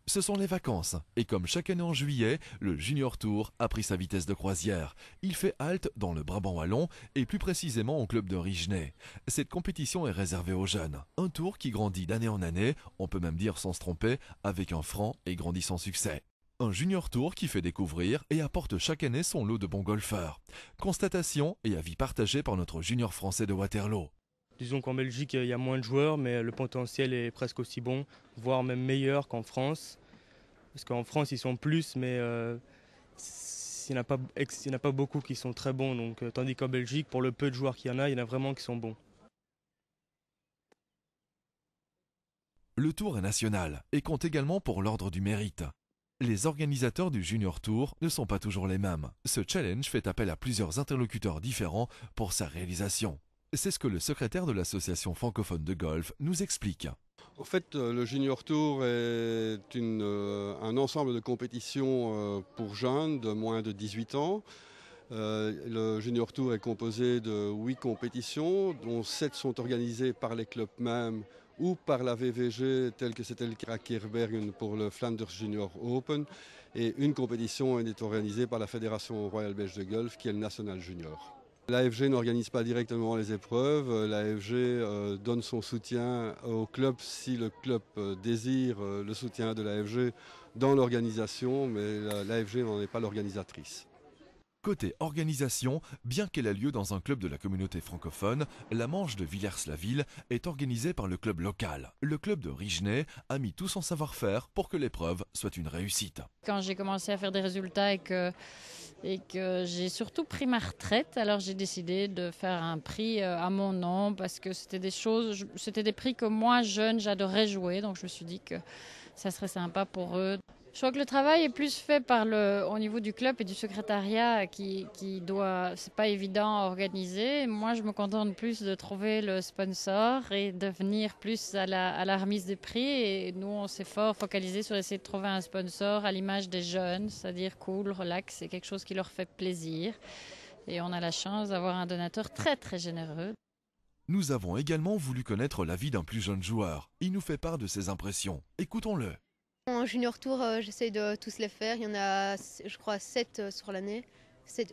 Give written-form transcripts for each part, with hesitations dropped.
Ce sont les vacances, et comme chaque année en juillet, le Junior Tour a pris sa vitesse de croisière. Il fait halte dans le Brabant wallon, et plus précisément au club de Rigenay. Cette compétition est réservée aux jeunes. Un tour qui grandit d'année en année, on peut même dire sans se tromper, avec un franc et grandissant succès. Un Junior Tour qui fait découvrir et apporte chaque année son lot de bons golfeurs. Constatation et avis partagés par notre junior français de Waterloo. Disons qu'en Belgique, il y a moins de joueurs, mais le potentiel est presque aussi bon, voire même meilleur qu'en France. Parce qu'en France, ils sont plus, mais il n'y en a pas beaucoup qui sont très bons. Donc, tandis qu'en Belgique, pour le peu de joueurs qu'il y en a vraiment qui sont bons. Le tour est national et compte également pour l'ordre du mérite. Les organisateurs du Junior Tour ne sont pas toujours les mêmes. Ce challenge fait appel à plusieurs interlocuteurs différents pour sa réalisation. C'est ce que le secrétaire de l'association francophone de golf nous explique. En fait, le Junior Tour est un ensemble de compétitions pour jeunes de moins de 18 ans. Le Junior Tour est composé de 8 compétitions, dont 7 sont organisées par les clubs mêmes ou par la VVG, tel que c'était le cas à Kirbergen pour le Flanders Junior Open. Et une compétition est organisée par la Fédération Royale Belge de Golf, qui est le National Junior. L'AFG n'organise pas directement les épreuves. L'AFG donne son soutien au club si le club désire le soutien de l'AFG dans l'organisation, mais l'AFG n'en est pas l'organisatrice. Côté organisation, bien qu'elle a lieu dans un club de la communauté francophone, la manche de Villers-la-Ville est organisée par le club local. Le club de Rigenay a mis tout son savoir-faire pour que l'épreuve soit une réussite. Quand j'ai commencé à faire des résultats et que j'ai surtout pris ma retraite, alors j'ai décidé de faire un prix à mon nom parce que c'était des prix que moi, jeune, j'adorais jouer. Donc je me suis dit que ça serait sympa pour eux. Je crois que le travail est plus fait au niveau du club et du secrétariat c'est pas évident à organiser. Moi, je me contente plus de trouver le sponsor et de venir plus à la remise des prix. Et nous, on s'est fort focalisé sur essayer de trouver un sponsor à l'image des jeunes, c'est-à-dire cool, relax, c'est quelque chose qui leur fait plaisir. Et on a la chance d'avoir un donateur très, très généreux. Nous avons également voulu connaître l'avis d'un plus jeune joueur. Il nous fait part de ses impressions. Écoutons-le. En junior tour, j'essaye de tous les faire. Il y en a, je crois, 7 sur l'année.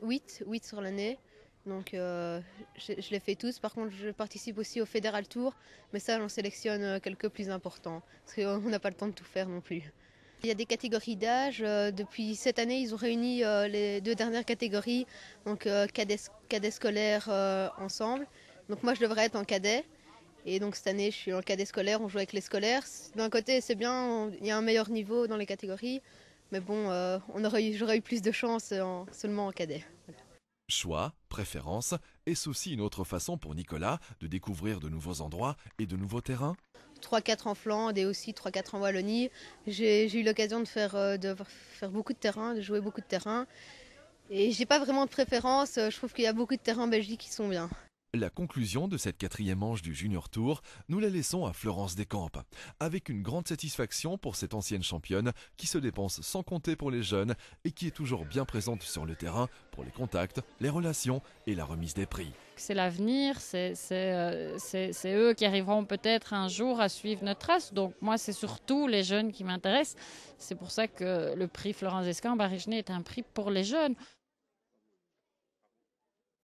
8 sur l'année. Donc je les fais tous. Par contre, je participe aussi au Fédéral Tour. Mais ça, j'en sélectionne quelques plus importants. Parce qu'on n'a pas le temps de tout faire non plus. Il y a des catégories d'âge. Depuis cette année, ils ont réuni les 2 dernières catégories. Donc cadet scolaire ensemble. Donc moi, je devrais être en cadet. Et donc cette année, je suis en cadet scolaire, on joue avec les scolaires. D'un côté, c'est bien, il y a un meilleur niveau dans les catégories. Mais bon, j'aurais eu plus de chance seulement en cadet. Voilà. Choix, préférence, est-ce aussi une autre façon pour Nicolas de découvrir de nouveaux endroits et de nouveaux terrains? 3-4 en Flandre et aussi 3-4 en Wallonie. J'ai eu l'occasion de faire beaucoup de terrain, de jouer beaucoup de terrain. Et j'ai pas vraiment de préférence, je trouve qu'il y a beaucoup de terrains en Belgique qui sont bien. La conclusion de cette 4e manche du Junior Tour, nous la laissons à Florence Descampes, avec une grande satisfaction pour cette ancienne championne qui se dépense sans compter pour les jeunes et qui est toujours bien présente sur le terrain pour les contacts, les relations et la remise des prix. C'est l'avenir, c'est eux qui arriveront peut-être un jour à suivre notre trace. Donc moi, c'est surtout les jeunes qui m'intéressent. C'est pour ça que le prix Florence Descampes à Rigenay est un prix pour les jeunes.